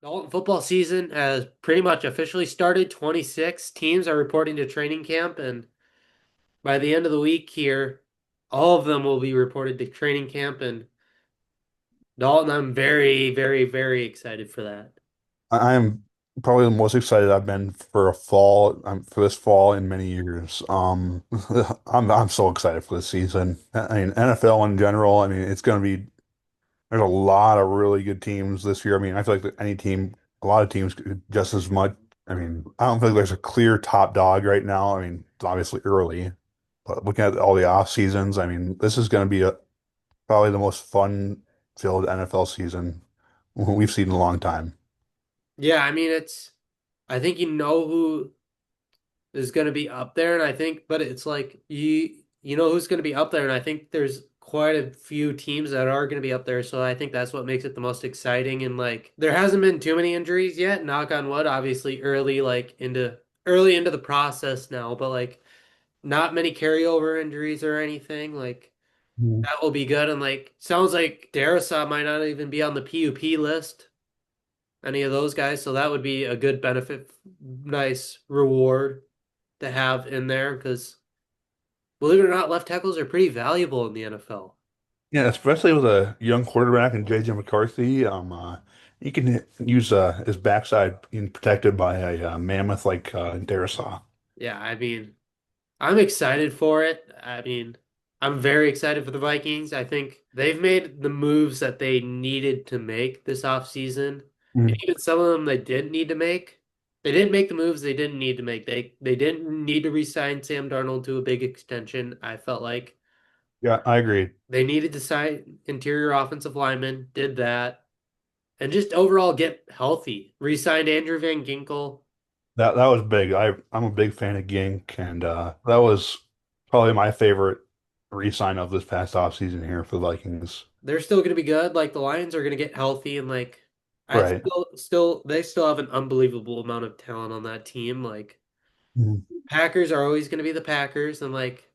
Dalton football season has pretty much officially started. 26 teams are reporting to training camp, and by the end of the week here, all of them will be reported to training camp. And Dalton, I'm very, very, very excited for that. I am probably the most excited I've been for a fall for this fall in many years. I'm so excited for this season. I mean, NFL in general. I mean, it's going to be there's a lot of really good teams this year. I mean, I feel like any team, a lot of teams, could just as much. I mean, I don't feel like there's a clear top dog right now. I mean, it's obviously early, but looking at all the off seasons, I mean, this is going to be probably the most fun-filled NFL season we've seen in a long time. Yeah, I mean, I think you know who is going to be up there, and I think, but it's like you know who's going to be up there, and I think there's quite a few teams that are going to be up there, so I think that's what makes it the most exciting. And like, there hasn't been too many injuries yet, knock on wood, obviously early into the process now, but like not many carryover injuries or anything. Like Mhm. that will be good, and like sounds like Darrisaw might not even be on the PUP list, any of those guys, so that would be a good benefit, nice reward to have in there because believe it or not, left tackles are pretty valuable in the NFL. Yeah, especially with a young quarterback and JJ McCarthy, he can use his backside being protected by a mammoth like Darisaw. Yeah, I mean, I'm excited for it. I mean, I'm very excited for the Vikings. I think they've made the moves that they needed to make this offseason. And Mhm. even some of them they didn't need to make. They didn't make the moves they didn't need to make. They didn't need to re-sign Sam Darnold to a big extension. I felt like Yeah, I agree. they needed to sign interior offensive linemen, did that, and just overall get healthy. Re-signed Andrew Van Ginkel. That was big. I'm a big fan of Gink, and that was probably my favorite re-sign of this past offseason here for the Vikings. They're still going to be good. Like the Lions are going to get healthy, and like I Right. still they still have an unbelievable amount of talent on that team. Like Mhm. Packers are always going to be the Packers, and like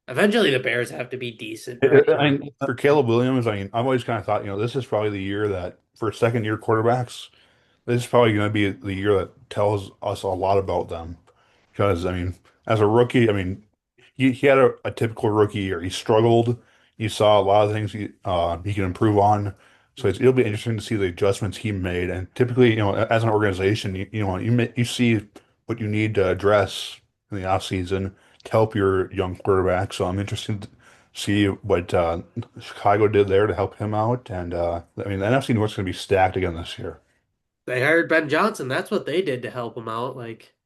eventually the Bears have to be decent, right? I mean, for Caleb Williams, I mean, I've always kind of thought, this is probably the year that for second year quarterbacks, this is probably going to be the year that tells us a lot about them. Because, I mean, as a rookie, I mean, he had a typical rookie year. He struggled. You saw a lot of things he can improve on. So it'll be interesting to see the adjustments he made. And typically, as an organization, you see what you need to address in the offseason to help your young quarterback. So I'm interested to see what Chicago did there to help him out. And I mean, the NFC North's going to be stacked again this year. They hired Ben Johnson. That's what they did to help him out.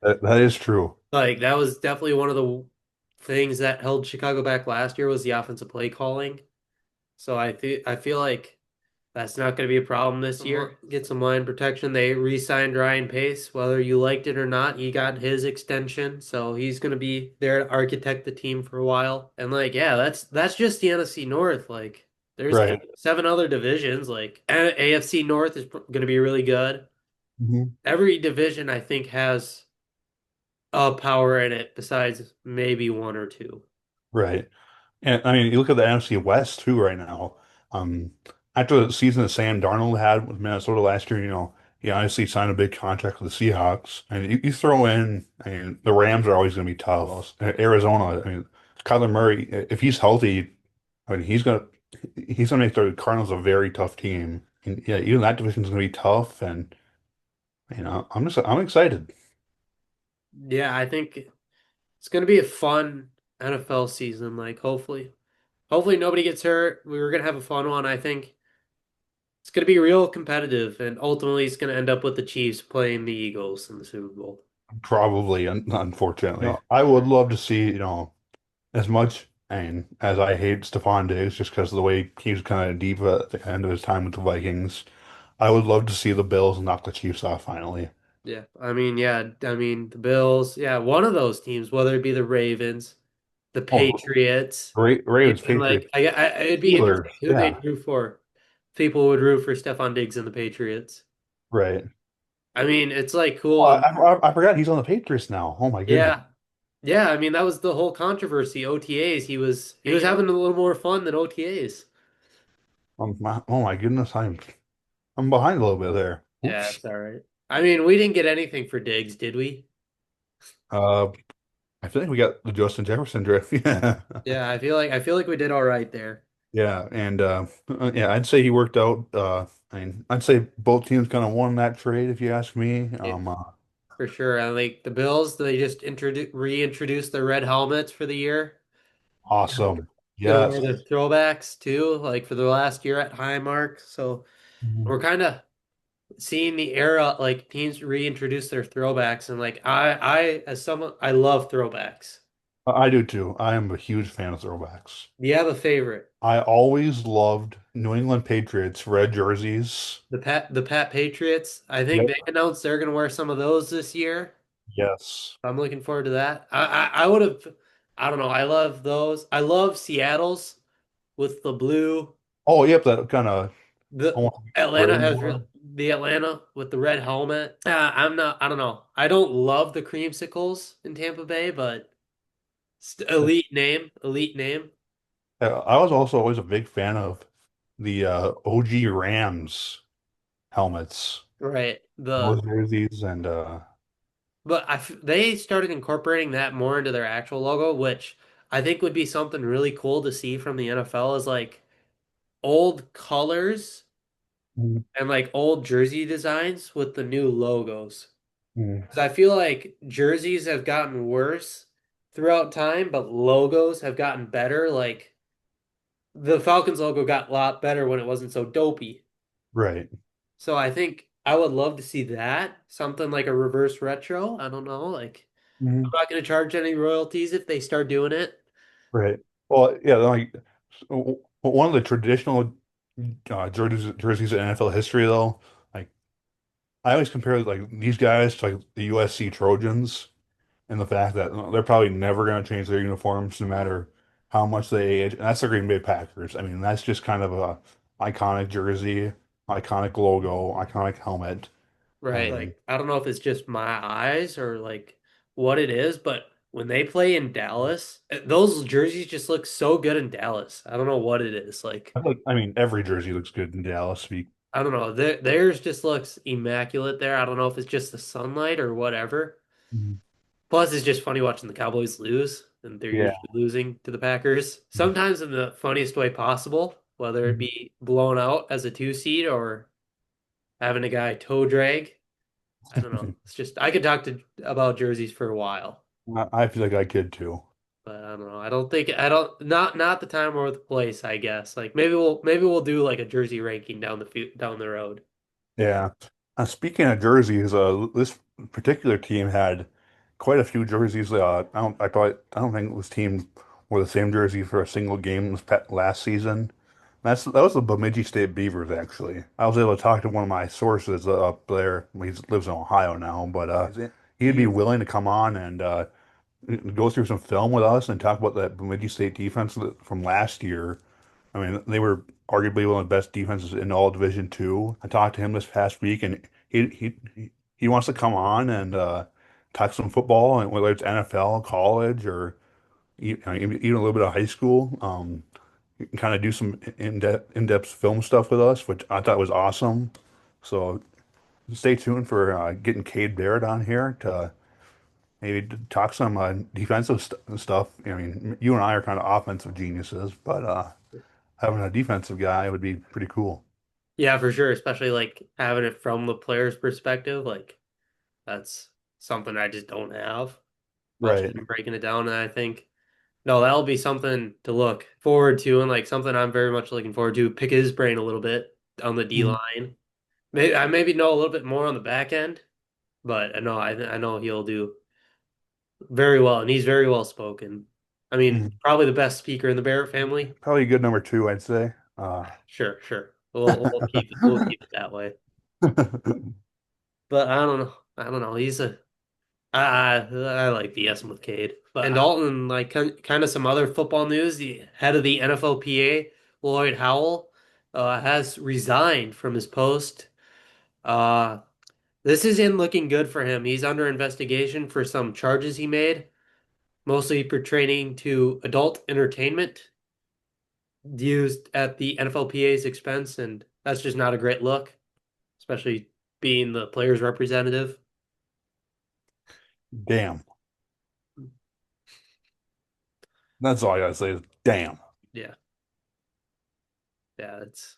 That is true. Like that was definitely one of the things that held Chicago back last year was the offensive play calling. So I feel like that's not going to be a problem this year. Get some line protection. They re-signed Ryan Pace, whether you liked it or not. He got his extension, so he's going to be there to architect the team for a while. And like, yeah, that's just the NFC North. Like, there's Right. seven other divisions. Like, AFC North is going to be really good. Mhm. Every division, I think, has a power in it besides maybe one or two. Right. And I mean, you look at the NFC West too right now. Um, After the season that Sam Darnold had with Minnesota last year, he honestly signed a big contract with the Seahawks. And you throw in, I mean, the Rams are always going to be tough. Arizona, I mean, Kyler Murray, if he's healthy, I mean, he's gonna make the Cardinals a very tough team. And yeah, even that division's going to be tough. And I'm excited. Yeah, I think it's going to be a fun NFL season. Like, hopefully nobody gets hurt. We were going to have a fun one. I think it's going to be real competitive, and ultimately, it's going to end up with the Chiefs playing the Eagles in the Super Bowl. Probably, unfortunately. I would love to see, as much and as I hate Stephon Diggs just because of the way he was kind of deep at the end of his time with the Vikings, I would love to see the Bills knock the Chiefs off finally. Yeah, I mean, the Bills, yeah, one of those teams, whether it be the Ravens, the Oh, Patriots, Ravens, even Patriots, like, it'd be Steelers. interesting who Yeah, they'd root for. People would root for Stephon Diggs and the Patriots. right. I mean, it's like Oh, cool. I forgot he's on the Patriots now. Oh my goodness. Yeah, yeah. I mean, that was the whole controversy. OTAs. He was having a little more fun than OTAs. Oh my goodness. I'm behind a little bit there. Yeah, Oops. it's all right. I mean, we didn't get anything for Diggs, did we? Uh, I feel like we got the Justin Jefferson draft. Yeah. Yeah, I feel like we did all right there. Yeah, and yeah, I'd say he worked out. I mean, I'd say both teams kind of won that trade, if you ask me. Yeah, for sure. And like the Bills, they just reintroduced their red helmets for the year. Awesome. Gonna Yes. wear the throwbacks too, like for the last year at Highmark. So Mhm. we're kind of seeing the era, like teams reintroduce their throwbacks, and like I as someone, I love throwbacks. I do too. I am a huge fan of throwbacks. Do you have a favorite? I always loved New England Patriots red jerseys. The Pat Patriots. I think Yep. they announced they're gonna wear some of those this year. Yes. I'm looking forward to that. I would have. I don't know. I love those. I love Seattle's with the blue. Oh, yep, that kind of The almost Atlanta gray has more. the Atlanta with the red helmet. I'm not. I don't know. I don't love the creamsicles in Tampa Bay, but elite name. Elite name. I was also always a big fan of the OG Rams helmets, Right. those jerseys, and But they started incorporating that more into their actual logo, which I think would be something really cool to see from the NFL is like old colors mm, and like old jersey designs with the new logos. mm, 'Cause I feel like jerseys have gotten worse throughout time, but logos have gotten better. Like the Falcons logo got a lot better when it wasn't so dopey. right. So I think I would love to see that, something like a reverse retro. I don't know, like I'm Mhm. not going to charge any royalties if they start doing it. Right. Well, yeah, like one of the traditional jerseys in NFL history, though, like I always compare like these guys to like the USC Trojans, and the fact that they're probably never going to change their uniforms no matter how much they age. And that's the Green Bay Packers. I mean, that's just kind of a iconic jersey, iconic logo, iconic helmet. Right. And Like I don't know if it's just my eyes or like what it is, but when they play in Dallas, those jerseys just look so good in Dallas. I don't know what it is. Like I mean, every jersey looks good in Dallas. I don't know. Theirs just looks immaculate there. I don't know if it's just the sunlight or whatever. Mhm. Plus, it's just funny watching the Cowboys lose, and they're Yeah. usually losing to the Packers. Sometimes in the funniest way possible, whether it Mhm. be blown out as a two seed or having a guy toe drag. I don't know. It's just I could talk to about jerseys for a while, I feel like I could too. but I don't know. I don't not the time or the place, I guess. Like maybe we'll do like a jersey ranking down the road. Yeah. Speaking of jerseys, this particular team had quite a few jerseys. I don't think this team wore the same jersey for a single game last season. That was the Bemidji State Beavers, actually. I was able to talk to one of my sources up there. He lives in Ohio now, but he'd be willing to come on and go through some film with us and talk about that Bemidji State defense from last year. I mean, they were arguably one of the best defenses in all Division Two. I talked to him this past week, and he wants to come on and talk some football, and whether it's NFL, college, or even a little bit of high school. Kind of do some in-depth film stuff with us, which I thought was awesome. So stay tuned for getting Cade Barrett on here to maybe talk some defensive stuff. I mean, you and I are kind of offensive geniuses, but having a defensive guy would be pretty cool. Yeah, for sure. Especially like having it from the player's perspective. Like that's something I just don't have. Watching Right. him breaking it down, and I think no, that'll be something to look forward to, and like something I'm very much looking forward to. Pick his brain a little bit on the D Mhm. line. Maybe know a little bit more on the back end, but I know he'll do very well, and he's very well spoken. I mean, Mhm. probably the best speaker in the Barrett family. Probably a good number two, I'd say. Sure, sure. We'll keep it that way. But I don't know. I don't know. I like BSing with Cade. And Dalton, like kind of some other football news. The head of the NFLPA, Lloyd Howell, has resigned from his post. Uh, this isn't looking good for him. He's under investigation for some charges he made, mostly pertaining to adult entertainment used at the NFLPA's expense, and that's just not a great look, especially. being the player's representative. Damn. That's all I gotta say is damn. Yeah, yeah, it's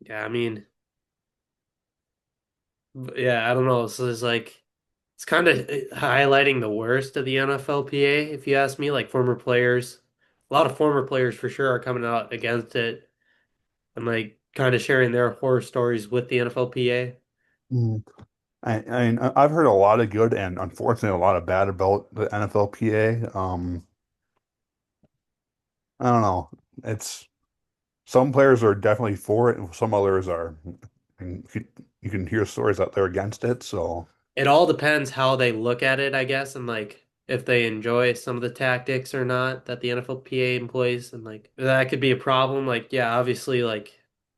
yeah. I mean, yeah, I don't know. So it's like it's kind of highlighting the worst of the NFLPA, if you ask me. Like former players, a lot of former players for sure are coming out against it and like kind of sharing their horror stories with the NFLPA. Mm. I've heard a lot of good and unfortunately a lot of bad about the NFLPA. I don't know. It's some players are definitely for it, and some others are. And you can hear stories out there against it. So It all depends how they look at it, I guess, and like if they enjoy some of the tactics or not that the NFLPA employs, and like that could be a problem. Like, yeah, obviously, like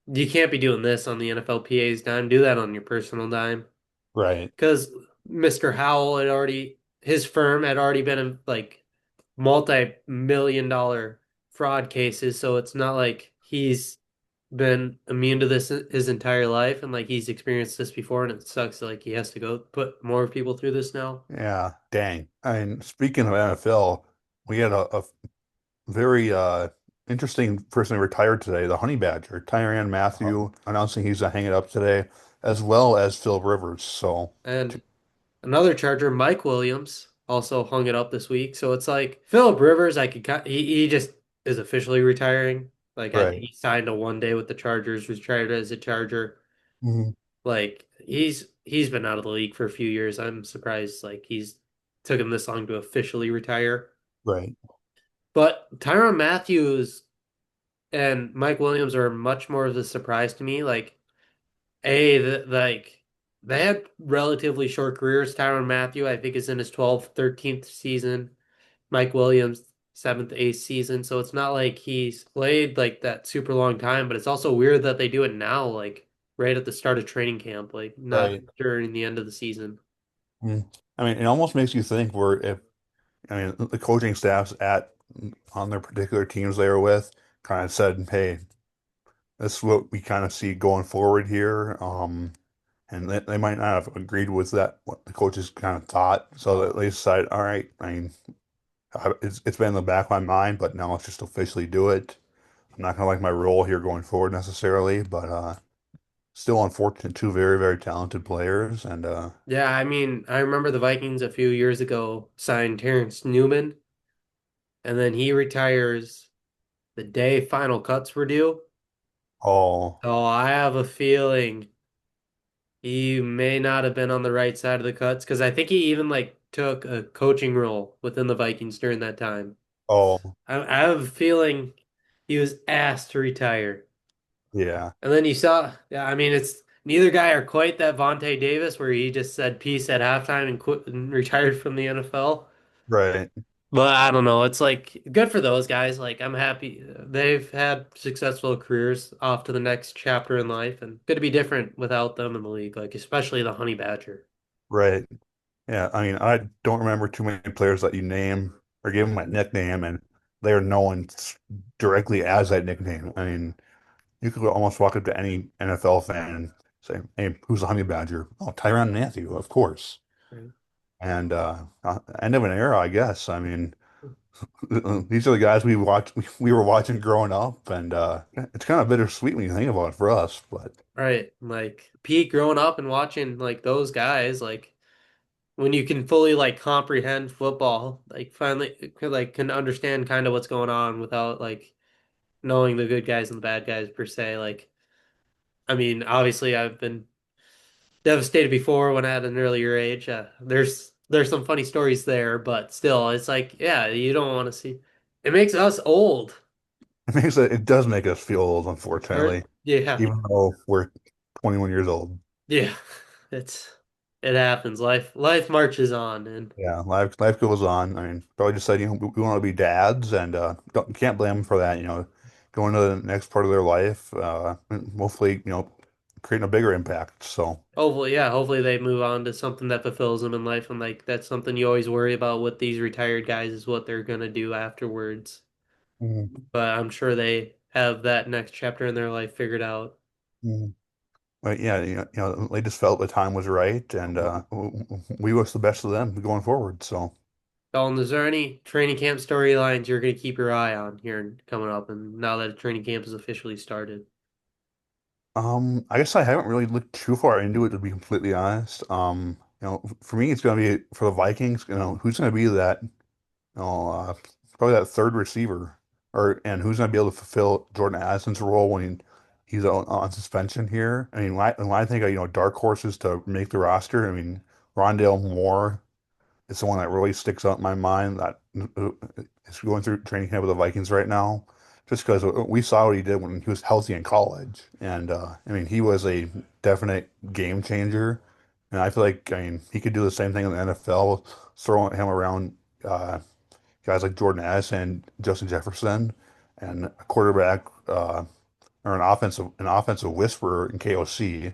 you can't be doing this on the NFLPA's dime. Do that on your personal dime. right, Because Mr. Howell had already, his firm had already been in like multi-million dollar fraud cases, so it's not like he's been immune to this his entire life and like he's experienced this before and it sucks like he has to go put more people through this now. yeah, dang. Speaking of NFL, we had a very interesting person who retired today, the Honey Badger, Tyrann Mathieu, announcing he's hanging up today, as well as Phil Rivers. So, And another Charger, Mike Williams, also hung it up this week. So it's like Philip Rivers, I could he just is officially retiring. Like I think right. he signed a 1 day with the Chargers, retired as a Charger. Mhm. Like he's been out of the league for a few years. I'm surprised like he's took him this long to officially retire. Right, But Tyrann Matthews and Mike Williams are much more of a surprise to me. Like they had relatively short careers. Tyrann Matthew, I think, is in his 12th, 13th season. Mike Williams, 7th, 8th season. So it's not like he's played like that super long time, but it's also weird that they do it now, like right at the start of training camp, like not right. during the end of the season. Mm. It almost makes you think where if the coaching staffs at on their particular teams they were with kind of said, "Hey, this is what we kind of see going forward here." And they might not have agreed with that what the coaches kind of thought, so that they decided, "All right, it's been in the back of my mind, but now let's just officially do it." I'm not gonna like my role here going forward necessarily, but still unfortunate. Two very, very talented players, and Yeah, I mean, I remember the Vikings a few years ago signed Terrence Newman, and then he retires the day final cuts were due. all Oh, I have a feeling he may not have been on the right side of the cuts because I think he even like took a coaching role within the Vikings during that time. all I have a feeling he was asked to retire. yeah, And then you saw, yeah, I mean, it's neither guy are quite that Vontae Davis where he just said peace at halftime and quit and retired from the NFL. right. But I don't know. It's like good for those guys. Like I'm happy they've had successful careers off to the next chapter in life, and good to be different without them in the league. Like especially the Honey Badger. Right. Yeah, I don't remember too many players that you name or give them a nickname and they're known directly as that nickname. You could almost walk up to any NFL fan and say, "Hey, who's the Honey Badger?" "Oh, Tyrann Mathieu, of course." Right. And end of an era, I guess. These are the guys we were watching growing up, and it's kind of bittersweet when you think about it for us. But Right. Like Pete growing up and watching like those guys, like when you can fully like comprehend football, like finally like can understand kind of what's going on without like knowing the good guys and the bad guys per se. Like I mean, obviously I've been devastated before when I had an earlier age. There's some funny stories there, but still, it's like yeah, you don't want to see. It makes us old, it does make us feel old, or unfortunately, yeah, even though we're 21 years old. yeah. It's it happens. Life marches on, and Yeah, life goes on. Probably just said, we want to be dads, and can't blame them for that. Going to the next part of their life, and hopefully, creating a bigger impact. So, hopefully, yeah, hopefully they move on to something that fulfills them in life, and like that's something you always worry about with these retired guys is what they're gonna do afterwards. mm, But I'm sure they have that next chapter in their life figured out. mm. But yeah, they just felt the time was right, and we wish the best of them going forward. So, Dalton, is there any training camp storylines you're going to keep your eye on here coming up, and now that training camp is officially started? I guess I haven't really looked too far into it to be completely honest. For me, it's going to be for the Vikings. Who's going to be that? Probably that third receiver, and who's going to be able to fulfill Jordan Addison's role when he's on suspension here? I mean, when I think of dark horses to make the roster, I mean Rondale Moore is the one that really sticks out in my mind that is going through training camp with the Vikings right now. Just because we saw what he did when he was healthy in college, and I mean he was a definite game changer, and I feel like he could do the same thing in the NFL, throwing him around guys like Jordan Addison, Justin Jefferson, and a quarterback or an offensive whisperer in KOC,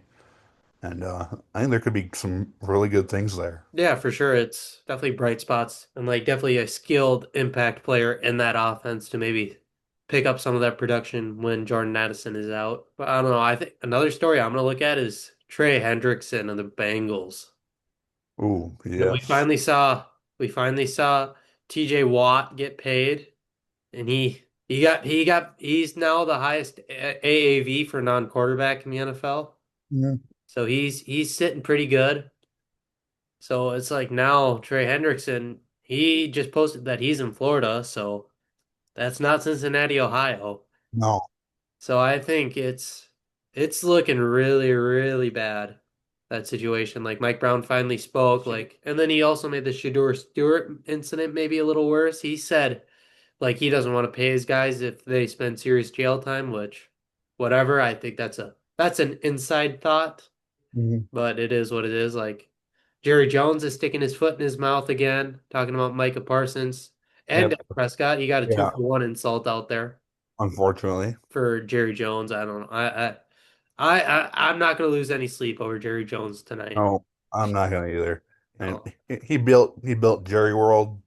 and I think there could be some really good things there. Yeah, for sure. It's definitely bright spots and like definitely a skilled impact player in that offense to maybe pick up some of that production when Jordan Addison is out. But I don't know. I think another story I'm going to look at is Trey Hendrickson and the Bengals. Ooh, You know, we yes. finally saw we finally saw TJ Watt get paid and he's now the highest AAV for non-quarterback in the NFL. Mhm. So he's sitting pretty good. So it's like now Trey Hendrickson, he just posted that he's in Florida, so that's not Cincinnati, Ohio. No. So I think it's looking really, really bad, that situation. Like Mike Brown finally spoke, like, and then he also made the Shador Stewart incident maybe a little worse. He said like he doesn't want to pay his guys if they spend serious jail time, which whatever. I think that's an inside thought. Mhm. But it is what it is. Like Jerry Jones is sticking his foot in his mouth again, talking about Micah Parsons and Yep. Dak Prescott. You got a two Yeah. for one insult out there Unfortunately. for Jerry Jones. I don't know. I'm not gonna lose any sleep over Jerry Jones tonight. No, I'm not gonna either. And No. he built Jerry World,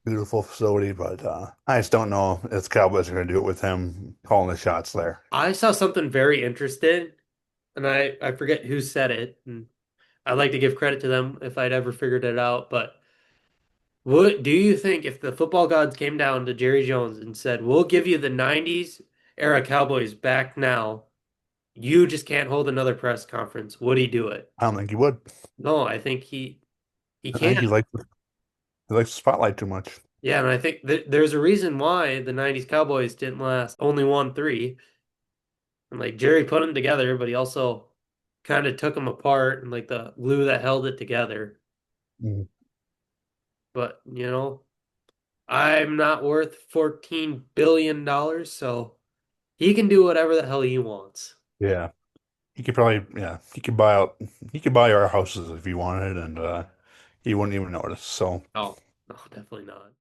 beautiful facility, but I just don't know if the Cowboys are gonna do it with him calling the shots there. I saw something very interesting, and I forget who said it, and I'd like to give credit to them if I'd ever figured it out, but what do you think if the football gods came down to Jerry Jones and said, "We'll give you the '90s era Cowboys back now. You just can't hold another press conference." Would he do it? I don't think he would. No, I think he I think can. he likes the spotlight too much. Yeah, and I think there's a reason why the '90s Cowboys didn't last. Only won three, and like Jerry put them together, but he also kind of took them apart and like the glue that held it together. Mhm. But I'm not worth $14 billion, so he can do whatever the hell he wants. Yeah. He could buy our houses if he wanted, and he wouldn't even notice. So Oh, no, definitely not.